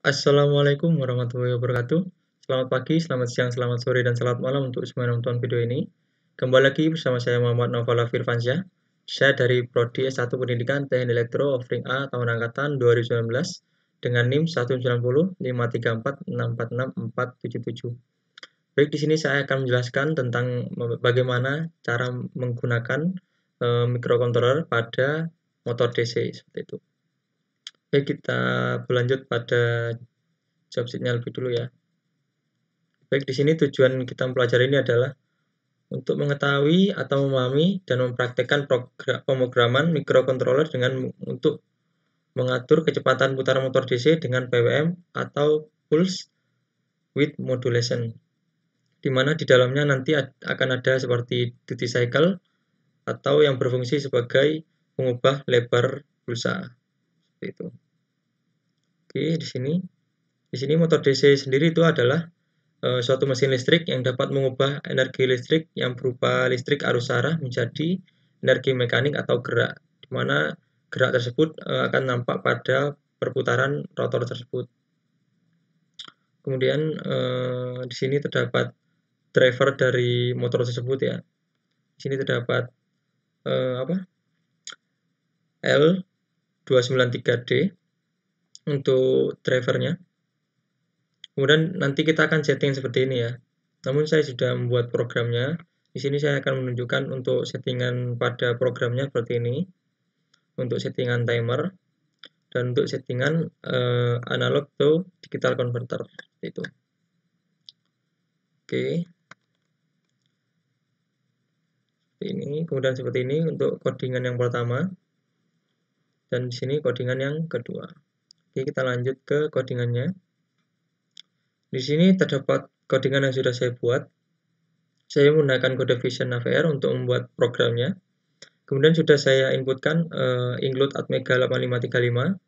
Assalamualaikum warahmatullahi wabarakatuh. Selamat pagi, selamat siang, selamat sore, dan selamat malam untuk semua yang nonton video ini. Kembali lagi bersama saya Muhammad Naufal Firfansyah. Saya dari Prodi S1 Pendidikan Teknik Elektro Offering A tahun angkatan 2019 dengan NIM 19053464647. Baik, di sini saya akan menjelaskan tentang bagaimana cara menggunakan microcontroller pada motor DC seperti itu. Baik, kita berlanjut pada job sheet-nya lebih dulu ya. Baik, di sini tujuan kita mempelajari ini adalah untuk mengetahui atau memahami dan mempraktekkan pemrograman microcontroller untuk mengatur kecepatan putaran motor DC dengan PWM atau pulse width modulation, di mana di dalamnya nanti akan ada seperti duty cycle atau yang berfungsi sebagai pengubah lebar pulsa seperti itu. Oke, di sini motor DC sendiri itu adalah suatu mesin listrik yang dapat mengubah energi listrik yang berupa listrik arus arah menjadi energi mekanik atau gerak, di mana gerak tersebut akan nampak pada perputaran rotor tersebut. Kemudian di sini terdapat driver dari motor tersebut ya. Di sini terdapat L293D untuk drivernya. Kemudian nanti kita akan setting seperti ini ya. Namun saya sudah membuat programnya. Di sini saya akan menunjukkan untuk settingan pada programnya seperti ini. Untuk settingan timer dan untuk settingan analog to digital converter itu. Oke. Kemudian seperti ini untuk codingan yang pertama. Dan di sini codingan yang kedua. Oke, kita lanjut ke codingannya. Di sini terdapat codingan yang sudah saya buat. Saya menggunakan kode Vision AVR untuk membuat programnya. Kemudian sudah saya inputkan include atmega 8535.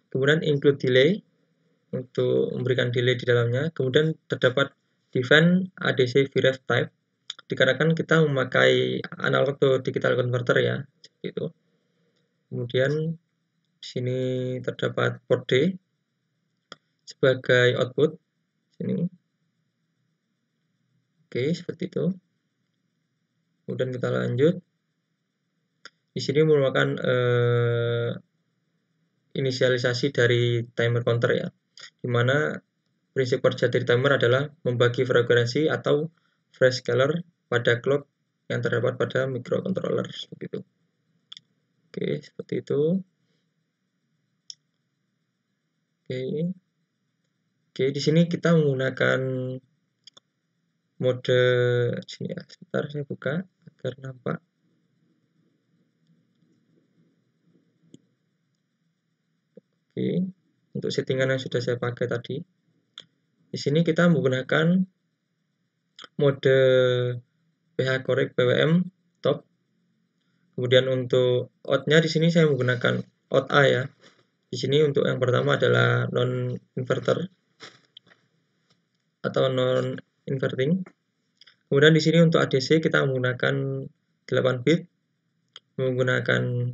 Kemudian include delay untuk memberikan delay di dalamnya. Kemudian terdapat define ADC VREF type dikarenakan kita memakai analog to digital converter ya, gitu. Kemudian di sini terdapat port D sebagai output sini. Oke, seperti itu. Kemudian kita lanjut. Di sini merupakan inisialisasi dari timer counter ya, dimana prinsip kerja dari timer adalah membagi frekuensi atau phase scaler pada clock yang terdapat pada microcontroller begitu. Oke, seperti itu. Oke, di sini kita menggunakan mode sini ya. Sebentar saya buka agar nampak. Oke, untuk settingan yang sudah saya pakai tadi. Di sini kita menggunakan mode PH Correct PWM top. Kemudian untuk out-nya di sini saya menggunakan out A ya. Di sini untuk yang pertama adalah non inverter atau non inverting. Kemudian di sini untuk ADC kita menggunakan 8 bit menggunakan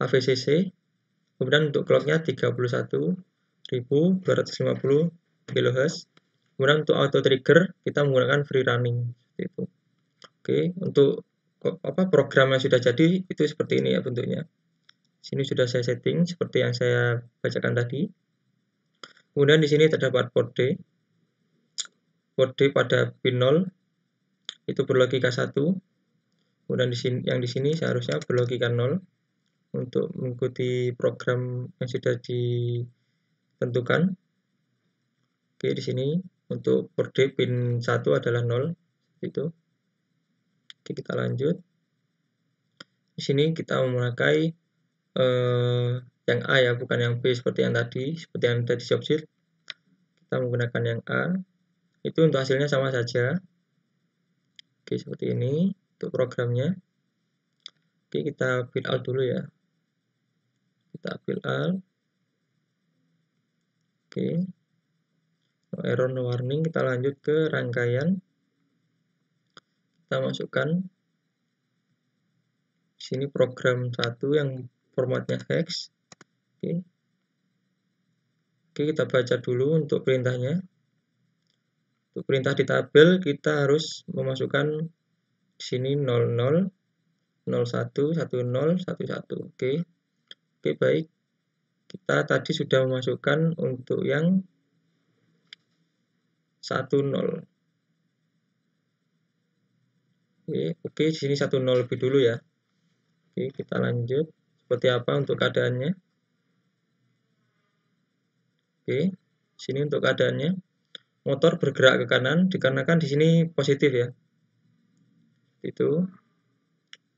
AVCC. Kemudian untuk clocknya 31.250 kHz. Kemudian untuk auto trigger kita menggunakan free running itu. Oke, untuk program yang sudah jadi itu seperti ini ya bentuknya. Sini sudah saya setting seperti yang saya bacakan tadi. Kemudian di sini terdapat port D. Port D pada pin 0 itu berlogika 1. Kemudian yang di sini seharusnya berlogika 0 untuk mengikuti program yang sudah ditentukan. Oke, di sini untuk port D pin 1 adalah 0 itu. Oke, kita lanjut. Di sini kita memakai yang A ya, bukan yang B seperti yang tadi, seperti yang tadi job sheet. Kita menggunakan yang A. Itu untuk hasilnya sama saja. Oke, seperti ini untuk programnya. Oke, kita build out dulu ya. Kita build out. Oke. No error, no warning. Kita lanjut ke rangkaian. Kita masukkan di sini program 1 yang formatnya hex. Oke. Oke, kita baca dulu untuk perintahnya. Untuk perintah di tabel kita harus memasukkan di sini 00, 01, 10, 11. Oke. Oke, baik. Kita tadi sudah memasukkan untuk yang 10. Oke, di sini 10 lebih dulu ya. Oke, kita lanjut. Seperti apa untuk keadaannya? Oke, sini untuk keadaannya. Motor bergerak ke kanan dikarenakan di sini positif ya. Itu.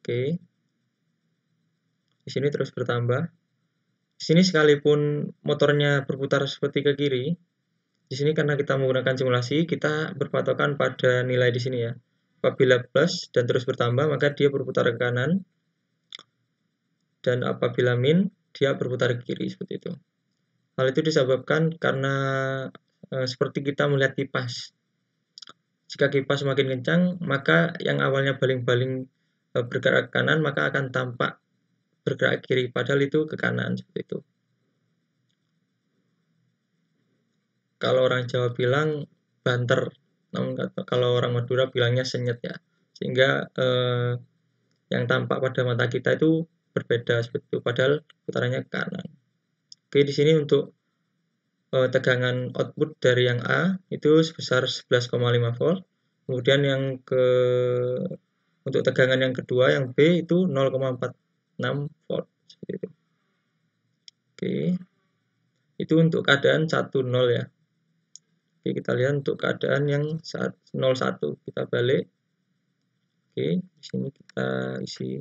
Oke. Di sini terus bertambah. Di sini sekalipun motornya berputar seperti ke kiri, di sini karena kita menggunakan simulasi, kita berpatokan pada nilai di sini ya. Apabila plus dan terus bertambah, maka dia berputar ke kanan. Dan apabila min, dia berputar ke kiri seperti itu. Hal itu disebabkan karena seperti kita melihat kipas. Jika kipas semakin kencang, maka yang awalnya baling-baling bergerak ke kanan, maka akan tampak bergerak ke kiri, padahal itu ke kanan seperti itu. Kalau orang Jawa bilang banter, namun kalau orang Madura bilangnya senyet ya. Sehingga yang tampak pada mata kita itu berbeda seperti itu, padahal putarannya ke kanan. Oke, di sini untuk tegangan output dari yang A itu sebesar 11,5 volt. Kemudian yang untuk tegangan yang kedua yang B itu 0,46 volt seperti itu. Oke. Itu untuk keadaan 10 ya. Oke, kita lihat untuk keadaan yang 01. Kita balik. Oke, di sini kita isi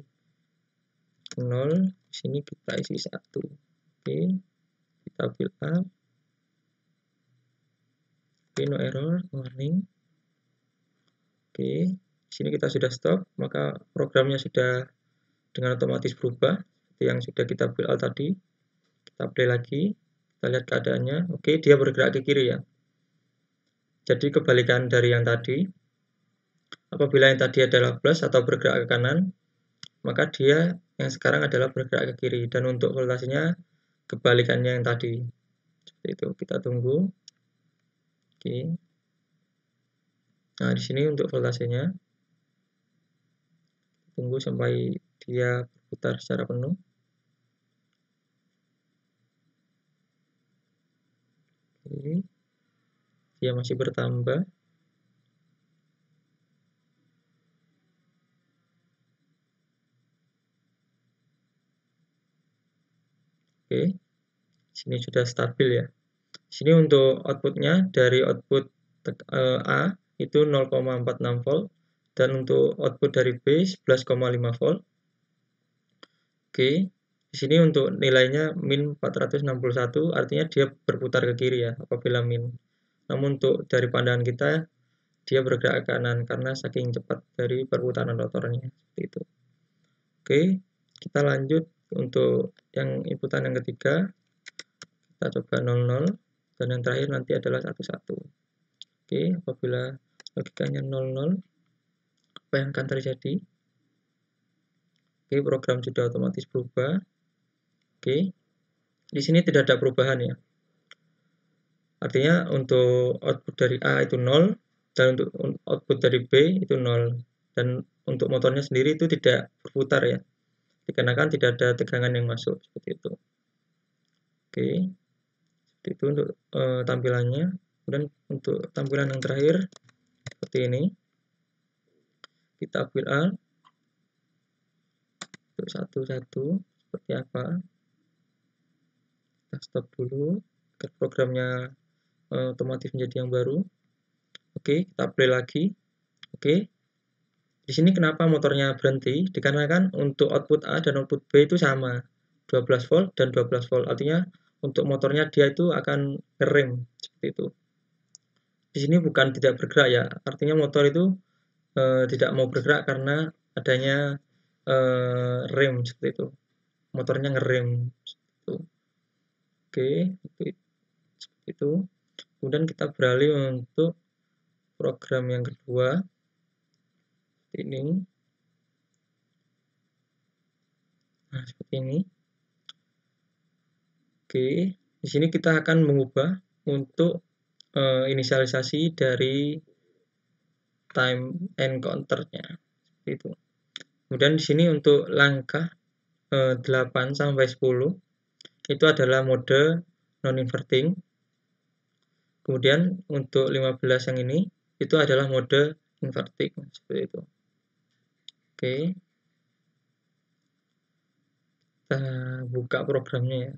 0, di sini kita isi 1. Oke. Kita build up. Oke, no error, warning. Oke, di sini kita sudah stop, maka programnya sudah dengan otomatis berubah seperti yang sudah kita build out tadi. Kita play lagi, kita lihat keadaannya. Oke, dia bergerak ke kiri ya. Jadi kebalikan dari yang tadi. Apabila yang tadi adalah plus atau bergerak ke kanan, maka dia yang sekarang adalah bergerak ke kiri. Dan untuk voltasenya kebalikannya yang tadi. Seperti itu. Kita tunggu. Oke. Nah, di sini untuk voltasenya tunggu sampai dia berputar secara penuh. Oke. Dia masih bertambah. Oke. Sini sudah stabil ya. Sini untuk outputnya dari output A itu 0,46 volt dan untuk output dari B 11,5 volt. Oke, di sini untuk nilainya min 461, artinya dia berputar ke kiri ya apabila min. Namun untuk dari pandangan kita dia bergerak ke kanan karena saking cepat dari perputaran rotornya seperti itu. Oke, kita lanjut untuk yang inputan yang ketiga. Kita coba 00 dan yang terakhir nanti adalah 11. Oke, apabila logikanya 00, apa yang akan terjadi? Oke, program sudah otomatis berubah. Oke, di sini tidak ada perubahan ya. Artinya untuk output dari A itu 0 dan untuk output dari B itu 0. Dan untuk motornya sendiri itu tidak berputar ya. Dikarenakan tidak ada tegangan yang masuk seperti itu. Oke, seperti itu untuk tampilannya. Kemudian untuk tampilan yang terakhir seperti ini. Kita build up untuk satu-satu seperti apa. Kita stop dulu agar programnya otomatis menjadi yang baru. Oke, kita play lagi. Oke, di sini kenapa motornya berhenti? Dikarenakan untuk output A dan output B itu sama, 12 volt dan 12 volt. Artinya untuk motornya dia itu akan ngerem seperti itu. Di sini bukan tidak bergerak ya, artinya motor itu tidak mau bergerak karena adanya rem seperti itu. Motornya ngerem seperti itu. Oke, seperti itu. Kemudian kita beralih untuk program yang kedua. Seperti ini. Nah, seperti ini. Oke, Di sini kita akan mengubah untuk inisialisasi dari time encounter-nya itu. Kemudian di sini untuk langkah 8 sampai 10 itu adalah mode non-inverting. Kemudian untuk 15 yang ini itu adalah mode inverting seperti itu. Oke. Kita buka programnya ya.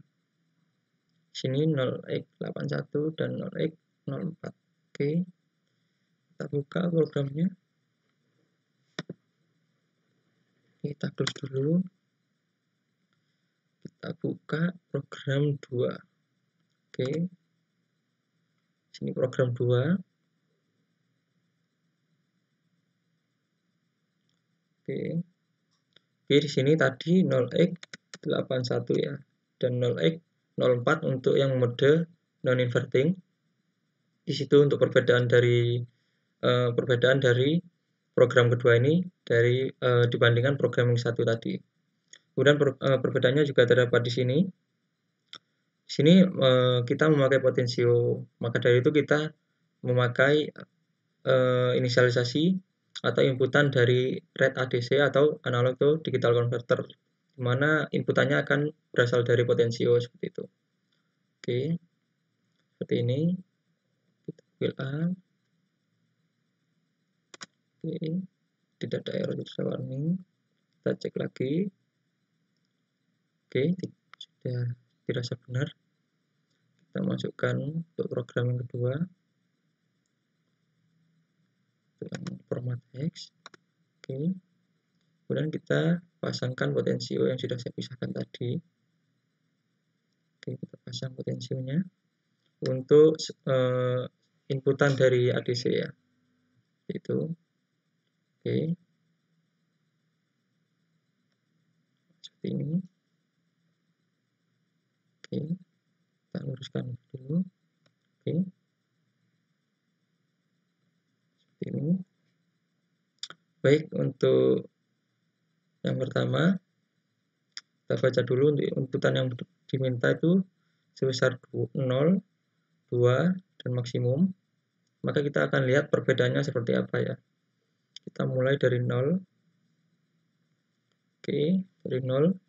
Sini 0x81 dan 0x04. Oke. Kita buka programnya. Kita close dulu. Kita buka program 2. Oke. Sini program 2. Oke. Oke, di sini tadi 0x81 ya. Dan 0x04 untuk yang mode non-inverting. Di situ untuk perbedaan dari program kedua ini dari dibandingkan program yang satu tadi. Kemudian perbedaannya juga terdapat di sini. Di sini kita memakai potensio, maka dari itu kita memakai inisialisasi atau inputan dari red ADC atau analog to digital converter, di mana inputannya akan berasal dari potensio seperti itu. Oke, seperti ini. Kita pilih A. Oke, tidak ada error, tidak ada warning. Kita cek lagi. Oke, sudah dirasa benar. Kita masukkan untuk program yang kedua dengan format hex. Oke, kemudian kita pasangkan potensio yang sudah saya pisahkan tadi. Oke, kita pasang potensionya untuk inputan dari ADC ya, itu. Oke, seperti ini. Oke, kita luruskan dulu. Oke, seperti ini. Baik, untuk yang pertama kita baca dulu untuk inputan yang diminta itu sebesar 0, 2, dan maksimum. Maka kita akan lihat perbedaannya seperti apa ya. Kita mulai dari 0. Oke, dari 0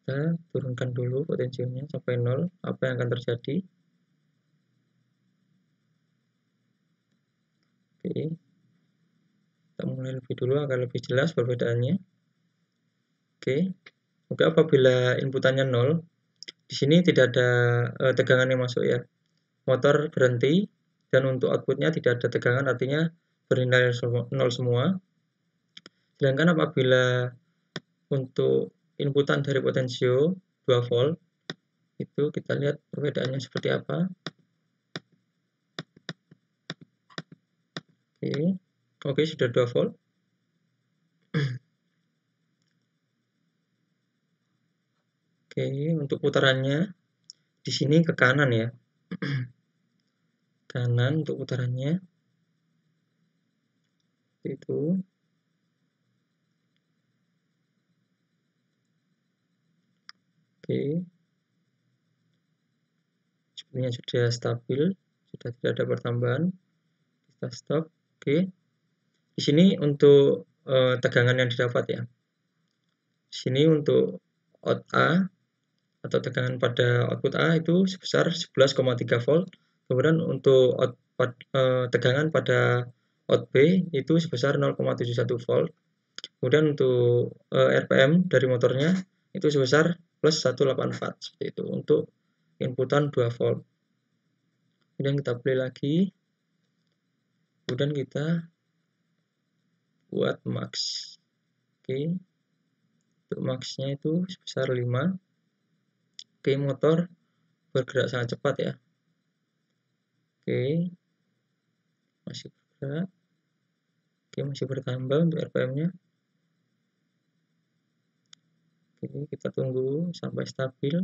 kita turunkan dulu potensinya sampai 0. Apa yang akan terjadi? Oke, kita mulai lebih dulu agar lebih jelas perbedaannya. Oke, apabila inputannya 0, di sini tidak ada tegangan yang masuk ya. Motor berhenti dan untuk outputnya tidak ada tegangan, artinya bernilai 0 semua. Sedangkan apabila untuk inputan dari potensio 2 volt, itu kita lihat perbedaannya seperti apa. Oke, sudah 2 volt. Oke, untuk putarannya di sini ke kanan ya. Kanan untuk putarannya. Itu. Oke. Sebenarnya sudah stabil, sudah tidak ada pertambahan. Kita stop. Oke. Di sini untuk tegangan yang didapat ya. Di sini untuk out A atau tegangan pada output A itu sebesar 11,3 volt. Kemudian untuk tegangan pada out B itu sebesar 0,71 volt. Kemudian untuk RPM dari motornya itu sebesar plus 184 seperti itu untuk inputan 2 volt. Kemudian kita play lagi. Kemudian kita buat max. Oke. Untuk maxnya itu sebesar 5. Oke, motor bergerak sangat cepat ya. Oke, masih bergerak. Oke, masih bertambah untuk RPM-nya. Oke, kita tunggu sampai stabil.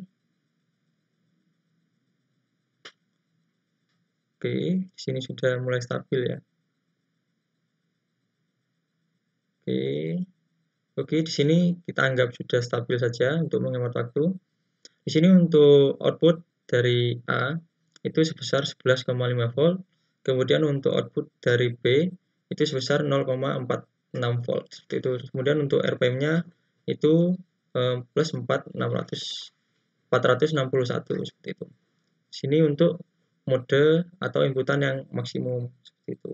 Oke, di sini sudah mulai stabil ya. Oke, di sini kita anggap sudah stabil saja untuk menghemat waktu. Di sini untuk output dari A itu sebesar 11,5 volt, kemudian untuk output dari B itu sebesar 0,46 volt. Seperti itu. Kemudian untuk RPM-nya itu plus 461 seperti itu. Sini untuk mode atau inputan yang maksimum seperti itu.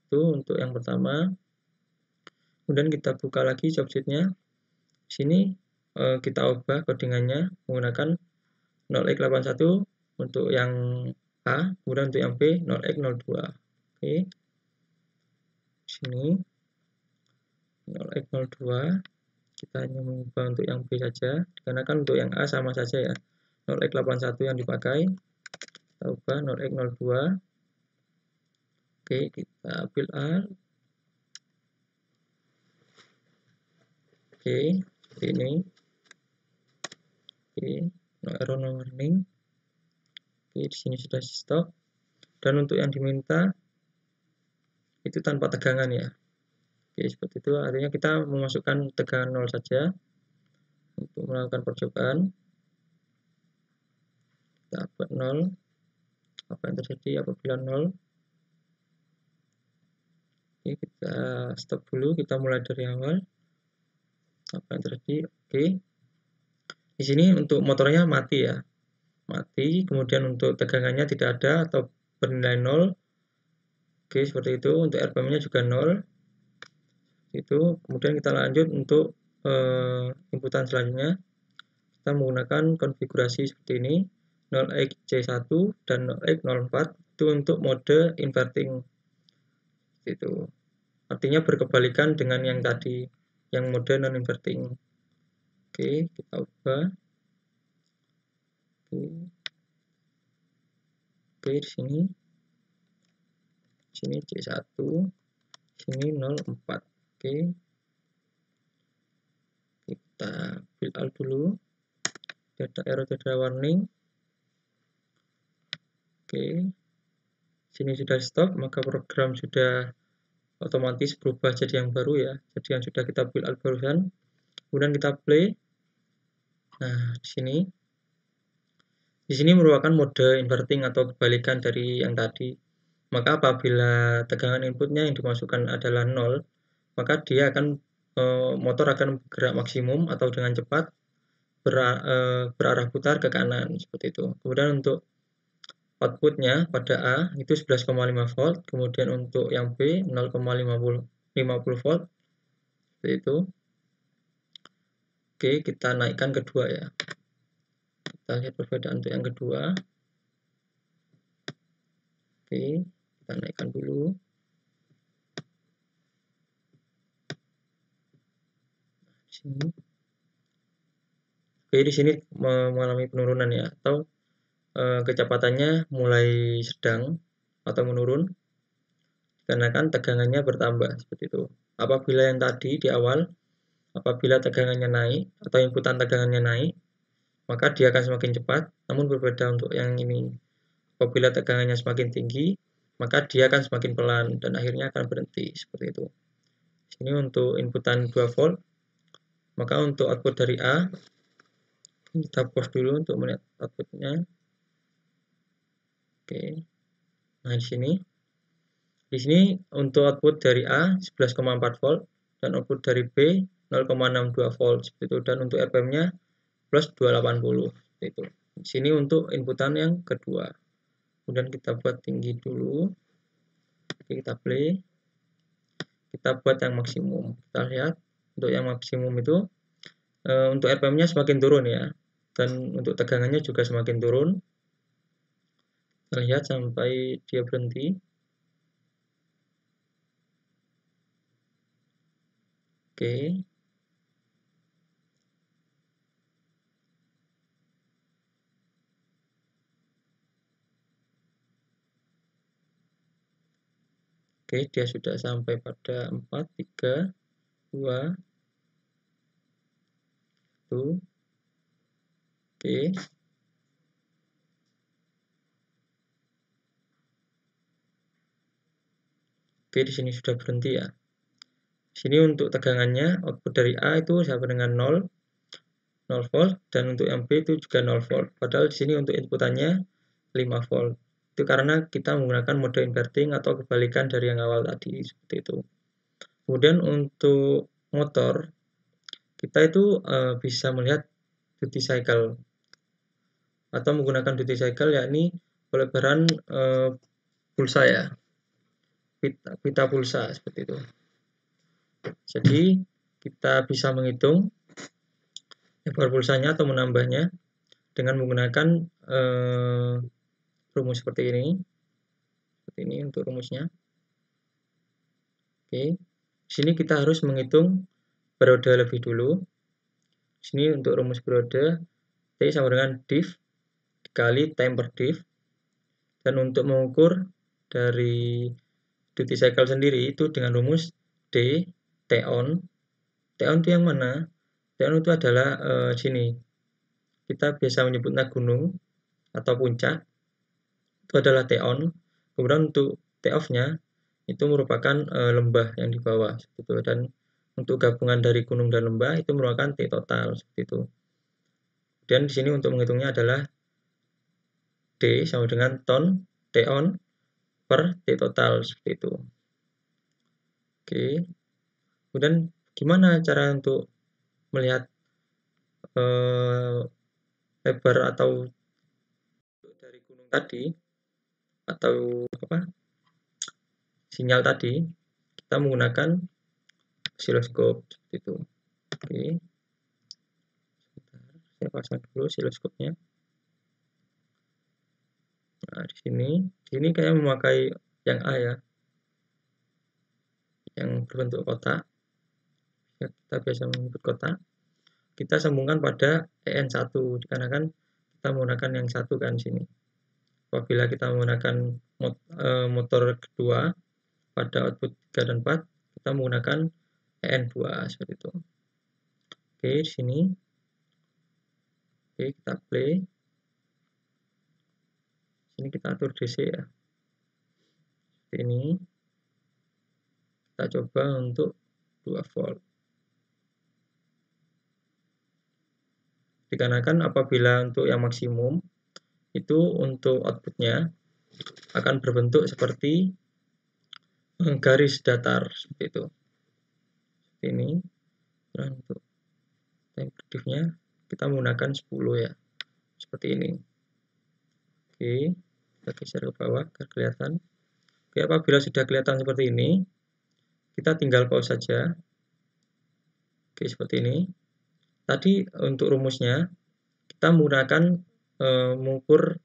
Itu untuk yang pertama. Kemudian kita buka lagi job sheet-nya. Sini kita ubah codingannya menggunakan 0x81 untuk yang A, kemudian untuk yang B 0x02. Oke. Sini 0x02 kita hanya mengubah untuk yang B saja, dikarenakan untuk yang A sama saja ya. 0x81 yang dipakai, kita ubah 0x02. Oke, kita ambil A. Oke, seperti ini. Oke, no error, no warning. Oke, di sini sudah stop. Dan untuk yang diminta itu tanpa tegangan ya. Oke, seperti itu. Artinya kita memasukkan tegangan 0 saja untuk melakukan percobaan. Kita buat 0. Apa yang terjadi apabila 0? Oke, kita stop dulu. Kita mulai dari awal. Apa yang terjadi? Oke. Di sini untuk motornya mati ya. Mati. Kemudian untuk tegangannya tidak ada atau bernilai 0. Oke, seperti itu. Untuk RPM-nya juga 0. Itu. Kemudian kita lanjut untuk inputan selanjutnya. Kita menggunakan konfigurasi seperti ini. 0xC1 dan 0x04 itu untuk mode inverting. Itu. Artinya berkebalikan dengan yang tadi, yang mode non inverting. Oke, kita ubah. Oke, di sini. Sini C1, sini 04. Oke. Kita build out dulu. Data error, data warning. Oke. Sini sudah stop, maka program sudah otomatis berubah jadi yang baru ya. Jadi yang sudah kita build out barusan. Kemudian kita play. Nah, di sini. Di sini merupakan mode inverting atau kebalikan dari yang tadi. Maka apabila tegangan inputnya yang dimasukkan adalah 0, maka dia akan motor akan bergerak maksimum atau dengan cepat berarah putar ke kanan seperti itu. Kemudian untuk outputnya pada A itu 11,5 volt, kemudian untuk yang B 0,50 volt seperti itu. Oke, kita naikkan kedua ya. Kita lihat perbedaan untuk yang kedua. Oke, kita naikkan dulu. Sini. Oke, di sini mengalami penurunan ya, atau kecepatannya mulai sedang atau menurun karena kan tegangannya bertambah seperti itu. Apabila yang tadi di awal, apabila tegangannya naik atau inputan tegangannya naik, maka dia akan semakin cepat. Namun berbeda untuk yang ini, apabila tegangannya semakin tinggi, maka dia akan semakin pelan dan akhirnya akan berhenti seperti itu. Ini untuk inputan 2 volt. Maka untuk output dari A, kita pause dulu untuk melihat outputnya. Oke. Nah, di sini untuk output dari A 11,4 volt dan output dari B 0,62 volt seperti itu, dan untuk RPM-nya plus 280 seperti itu. Di sini untuk inputan yang kedua. Kemudian kita buat tinggi dulu. Oke, kita play. Kita buat yang maksimum. Kita lihat untuk yang maksimum itu untuk RPM-nya semakin turun ya. Dan untuk tegangannya juga semakin turun. Kita lihat sampai dia berhenti. Oke. Oke, dia sudah sampai pada 4, 3, 2, 1. Oke. Oke, di sini sudah berhenti ya. Di sini untuk tegangannya output dari A itu sama dengan 0, 0 volt, dan untuk yang B itu juga 0 volt. Padahal di sini untuk inputannya 5 volt. Itu karena kita menggunakan mode inverting atau kebalikan dari yang awal tadi, seperti itu. Kemudian untuk motor, kita itu bisa melihat duty cycle atau menggunakan duty cycle, yakni pelebaran pulsa ya, pita pulsa seperti itu. Jadi kita bisa menghitung lebar pulsanya atau menambahnya dengan menggunakan rumus seperti ini. Seperti ini untuk rumusnya. Oke. Di sini kita harus menghitung periode lebih dulu. Di sini untuk rumus periode T sama dengan diff dikali time per diff. Dan untuk mengukur dari duty cycle sendiri itu dengan rumus D T-on. T-on itu yang mana? T-on itu adalah sini. Kita biasa menyebutnya gunung atau puncak. Itu adalah T-on. Kemudian untuk T-off-nya itu merupakan lembah yang di bawah gitu. Dan untuk gabungan dari gunung dan lembah itu merupakan T total seperti itu. Dan di sini untuk menghitungnya adalah D sama dengan ton T-on per T total seperti itu. Oke. Kemudian gimana cara untuk melihat lebar atau dari gunung tadi atau sinyal tadi, kita menggunakan osiloskop seperti itu. Oke. Sebentar, saya pasang dulu osiloskopnya. Nah, di sini kayak memakai yang A ya, yang berbentuk kotak. Ya, kita biasa menyebut kotak. Kita sambungkan pada EN1 dikarenakan kita menggunakan yang satu kan sini. Apabila kita menggunakan motor kedua pada output 3 dan 4, kita menggunakan EN2 seperti itu. Oke, di sini. Oke, kita play. Sini kita atur DC ya. Seperti ini. Kita coba untuk 2 volt. Dikarenakan apabila untuk yang maksimum itu untuk outputnya akan berbentuk seperti garis datar seperti itu. Seperti ini. Nah, untuk time predictnya kita menggunakan 10 ya. Seperti ini. Oke, kita geser ke bawah agar kelihatan. Oke, apabila sudah kelihatan seperti ini, kita tinggal pause saja. Oke, seperti ini. Tadi untuk rumusnya kita menggunakan mengukur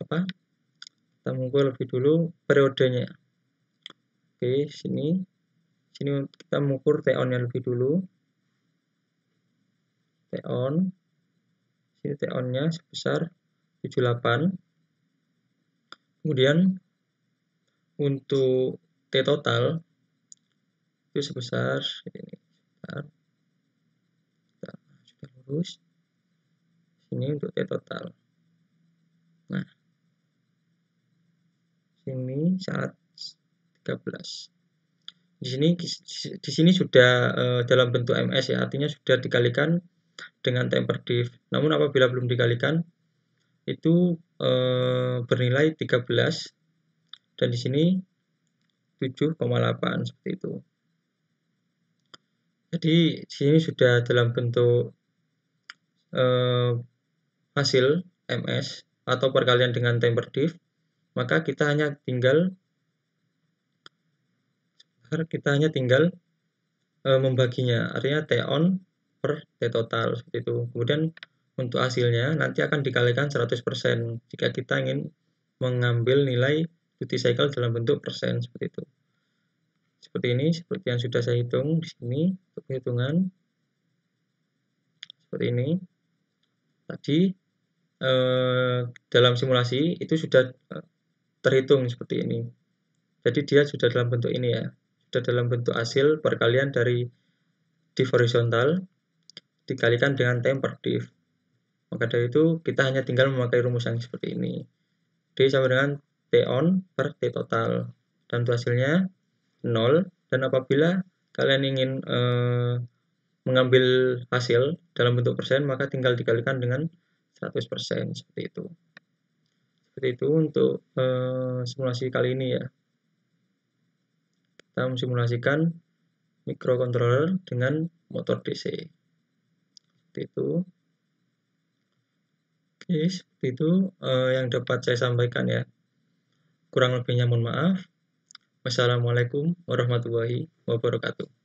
kita mengukur lebih dulu periodenya. Oke, sini kita mengukur T-on-nya lebih dulu. T-on. Sini T-on-nya sebesar 78. Kemudian untuk T total itu sebesar ini. Sudah lurus. Sini untuk T total. Nah, sini saat 13. Di sini sudah dalam bentuk ms ya, artinya sudah dikalikan dengan time per diff. Namun apabila belum dikalikan itu bernilai 13 dan di sini 7,8 seperti itu. Jadi di sini sudah dalam bentuk hasil ms atau perkalian dengan time per diff, maka kita hanya tinggal membaginya, artinya T-on per T total seperti itu. Kemudian untuk hasilnya nanti akan dikalikan 100% jika kita ingin mengambil nilai duty cycle dalam bentuk persen seperti itu. Seperti ini, seperti yang sudah saya hitung di sini untuk perhitungan. Seperti ini. Tadi dalam simulasi itu sudah terhitung seperti ini. Jadi dia sudah dalam bentuk ini ya. Sudah dalam bentuk hasil perkalian dari diff horizontal dikalikan dengan time per diff. Maka dari itu kita hanya tinggal memakai rumus yang seperti ini. D sama dengan T-on per T total. Dan untuk hasilnya 0. Dan apabila kalian ingin mengambil hasil dalam bentuk persen, maka tinggal dikalikan dengan 100%, seperti itu. Seperti itu untuk simulasi kali ini ya. Kita mensimulasikan microcontroller dengan motor DC. Seperti itu. Oke, seperti itu yang dapat saya sampaikan ya. Kurang lebihnya mohon maaf. Wassalamualaikum warahmatullahi wabarakatuh.